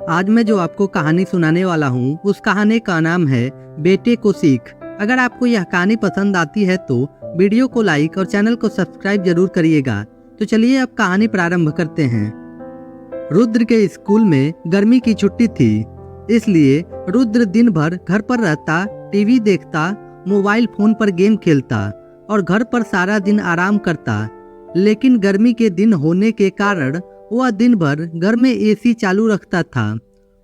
आज मैं जो आपको कहानी सुनाने वाला हूँ उस कहानी का नाम है बेटे को सीख। अगर आपको यह कहानी पसंद आती है तो वीडियो को लाइक और चैनल को सब्सक्राइब जरूर करिएगा। तो चलिए अब कहानी प्रारंभ करते हैं। रुद्र के स्कूल में गर्मी की छुट्टी थी, इसलिए रुद्र दिन भर घर पर रहता, टीवी देखता, मोबाइल फोन पर गेम खेलता और घर पर सारा दिन आराम करता। लेकिन गर्मी के दिन होने के कारण वह दिन भर घर में एसी चालू रखता था।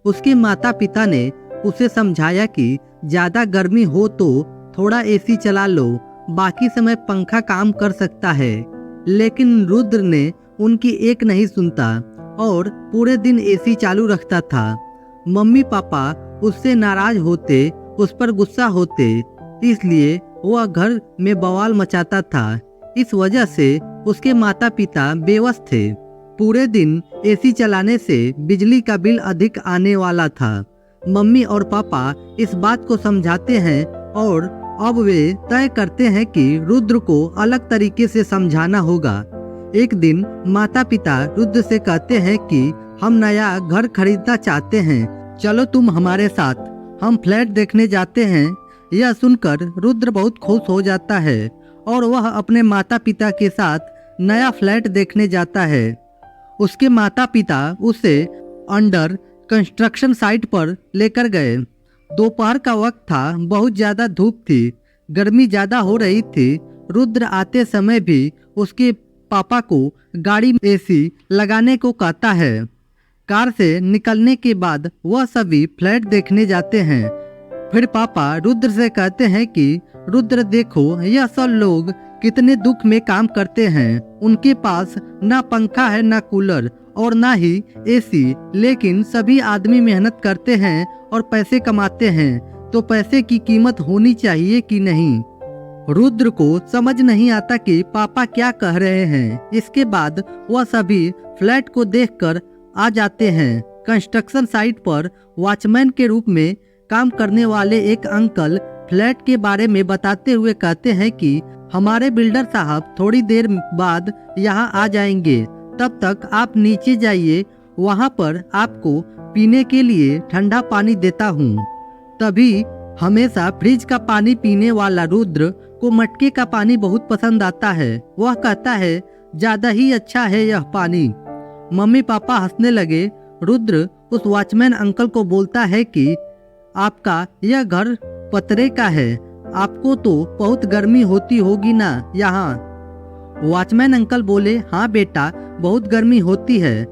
उसके माता पिता ने उसे समझाया कि ज़्यादा गर्मी हो तो थोड़ा एसी चला लो, बाकी समय पंखा काम कर सकता है। लेकिन रुद्र ने उनकी एक नहीं सुनता और पूरे दिन एसी चालू रखता था। मम्मी पापा उससे नाराज होते, उस पर गुस्सा होते, इसलिए वह घर में बवाल मचाता था। इस वजह से उसके माता पिता बेबस थे। पूरे दिन एसी चलाने से बिजली का बिल अधिक आने वाला था। मम्मी और पापा इस बात को समझाते हैं और अब वे तय करते हैं कि रुद्र को अलग तरीके से समझाना होगा। एक दिन माता पिता रुद्र से कहते हैं कि हम नया घर खरीदना चाहते हैं, चलो तुम हमारे साथ, हम फ्लैट देखने जाते हैं। यह सुनकर रुद्र बहुत खुश हो जाता है और वह अपने माता पिता के साथ नया फ्लैट देखने जाता है। उसके माता पिता उसे अंडर कंस्ट्रक्शन साइट पर लेकर गए। दोपहर का वक्त था, बहुत ज़्यादा धूप थी, गर्मी ज़्यादा हो रही थी। रुद्र आते समय भी उसके पापा को गाड़ी में एसी लगाने को कहता है। कार से निकलने के बाद वह सभी फ्लैट देखने जाते हैं। फिर पापा रुद्र से कहते हैं कि रुद्र देखो, यह सब लोग कितने दुख में काम करते हैं। उनके पास ना पंखा है, ना कूलर और ना ही एसी, लेकिन सभी आदमी मेहनत करते हैं और पैसे कमाते हैं, तो पैसे की कीमत होनी चाहिए कि नहीं। रुद्र को समझ नहीं आता कि पापा क्या कह रहे हैं। इसके बाद वह सभी फ्लैट को देखकर आ जाते हैं। कंस्ट्रक्शन साइट पर वॉचमैन के रूप में काम करने वाले एक अंकल फ्लैट के बारे में बताते हुए कहते हैं कि हमारे बिल्डर साहब थोड़ी देर बाद यहाँ आ जाएंगे, तब तक आप नीचे जाइए, वहाँ पर आपको पीने के लिए ठंडा पानी देता हूँ। तभी हमेशा फ्रिज का पानी पीने वाला रुद्र को मटके का पानी बहुत पसंद आता है। वह कहता है ज़्यादा ही अच्छा है यह पानी। मम्मी पापा हंसने लगे। रुद्र उस वॉचमैन अंकल को बोलता है कि आपका यह घर पतरे का है, आपको तो बहुत गर्मी होती होगी ना यहाँ। वॉचमैन अंकल बोले, हाँ बेटा, बहुत गर्मी होती है,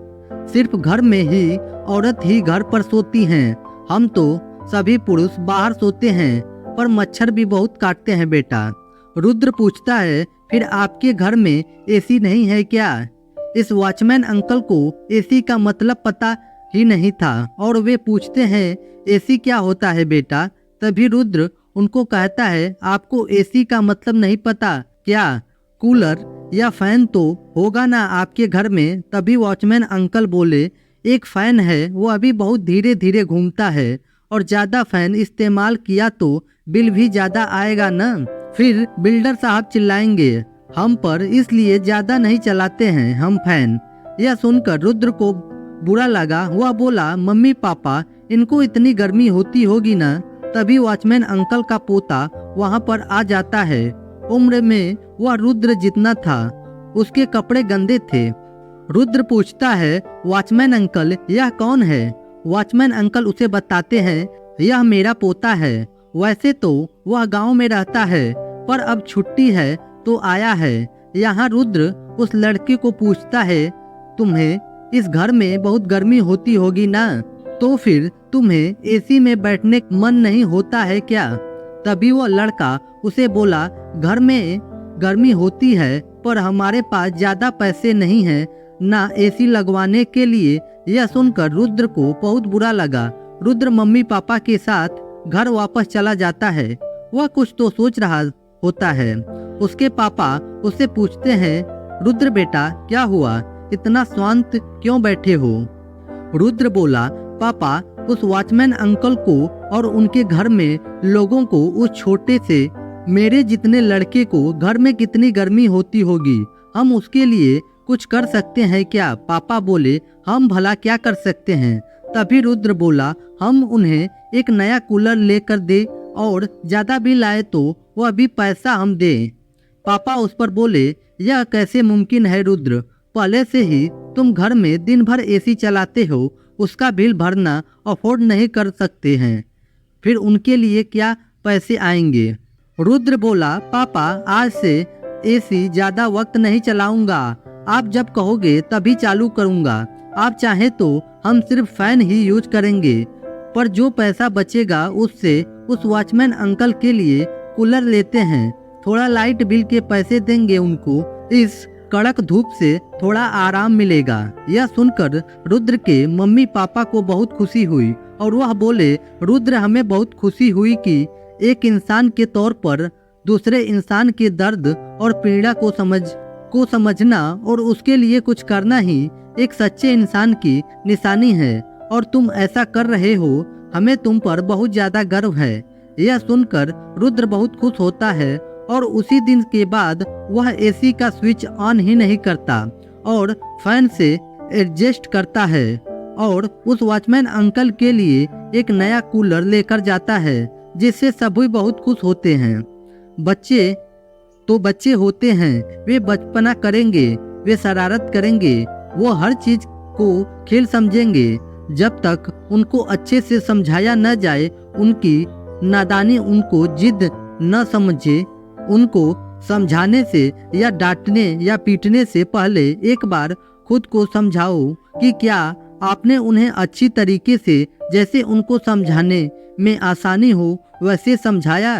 सिर्फ घर में ही औरत ही घर पर सोती हैं, हम तो सभी पुरुष बाहर सोते हैं, पर मच्छर भी बहुत काटते हैं बेटा। रुद्र पूछता है, फिर आपके घर में एसी नहीं है क्या? इस वॉचमैन अंकल को एसी का मतलब पता ही नहीं था और वे पूछते हैं, एसी क्या होता है बेटा? तभी रुद्र उनको कहता है, आपको एसी का मतलब नहीं पता क्या? कूलर या फैन तो होगा ना आपके घर में। तभी वॉचमैन अंकल बोले, एक फैन है, वो अभी बहुत धीरे धीरे घूमता है और ज़्यादा फैन इस्तेमाल किया तो बिल भी ज़्यादा आएगा ना। फिर बिल्डर साहब चिल्लाएंगे हम पर, इसलिए ज़्यादा नहीं चलाते हैं हम फैन। यह सुनकर रुद्र को बुरा लगा। वह बोला, मम्मी पापा, इनको इतनी गर्मी होती होगी ना। तभी वॉचमैन अंकल का पोता वहां पर आ जाता है। उम्र में वह रुद्र जितना था, उसके कपड़े गंदे थे। रुद्र पूछता है, वॉचमैन अंकल यह कौन है? वॉचमैन अंकल उसे बताते हैं, यह मेरा पोता है। वैसे तो वह गांव में रहता है, पर अब छुट्टी है तो आया है यहाँ। रुद्र उस लड़के को पूछता है, तुम्हें इस घर में बहुत गर्मी होती होगी ना, तो फिर तुम्हें एसी में बैठने मन नहीं होता है क्या? तभी वो लड़का उसे बोला, घर में गर्मी होती है, पर हमारे पास ज़्यादा पैसे नहीं हैं ना एसी लगवाने के लिए। यह सुनकर रुद्र को बहुत बुरा लगा। रुद्र मम्मी पापा के साथ घर वापस चला जाता है। वह कुछ तो सोच रहा होता है। उसके पापा उससे पूछते हैं, रुद्र बेटा क्या हुआ, इतना शांत क्यों बैठे हो? रुद्र बोला, पापा, उस वॉचमैन अंकल को और उनके घर में लोगों को, उस छोटे से मेरे जितने लड़के को घर में कितनी गर्मी होती होगी, हम उसके लिए कुछ कर सकते हैं क्या? पापा बोले, हम भला क्या कर सकते हैं? तभी रुद्र बोला, हम उन्हें एक नया कूलर लेकर दे और ज़्यादा भी लाए तो वह भी पैसा हम दें। पापा उस पर बोले, यह कैसे मुमकिन है रुद्र, पहले से ही तुम घर में दिन भर एसी चलाते हो, उसका बिल भरना अफोर्ड नहीं कर सकते हैं, फिर उनके लिए क्या पैसे आएंगे। रुद्र बोला, पापा आज से एसी ज़्यादा वक्त नहीं चलाऊंगा, आप जब कहोगे तभी चालू करूंगा। आप चाहें तो हम सिर्फ फैन ही यूज करेंगे, पर जो पैसा बचेगा उससे उस वॉचमैन अंकल के लिए कूलर लेते हैं, थोड़ा लाइट बिल के पैसे देंगे उनको, इस कड़क धूप से थोड़ा आराम मिलेगा। यह सुनकर रुद्र के मम्मी पापा को बहुत खुशी हुई और वह बोले, रुद्र हमें बहुत खुशी हुई कि एक इंसान के तौर पर दूसरे इंसान के दर्द और पीड़ा को समझना और उसके लिए कुछ करना ही एक सच्चे इंसान की निशानी है, और तुम ऐसा कर रहे हो, हमें तुम पर बहुत ज्यादा गर्व है। यह सुनकर रुद्र बहुत खुश होता है और उसी दिन के बाद वह एसी का स्विच ऑन ही नहीं करता और फैन से एडजस्ट करता है और उस वॉचमैन अंकल के लिए एक नया कूलर लेकर जाता है, जिससे सभी बहुत खुश होते हैं। बच्चे तो बच्चे होते हैं, वे बचपना करेंगे, वे शरारत करेंगे, वो हर चीज को खेल समझेंगे। जब तक उनको अच्छे से समझाया न जाए, उनकी नादानी उनको जिद न समझे, उनको समझाने से या डांटने या पीटने से पहले एक बार खुद को समझाओ कि क्या आपने उन्हें अच्छी तरीके से, जैसे उनको समझाने में आसानी हो वैसे समझाया।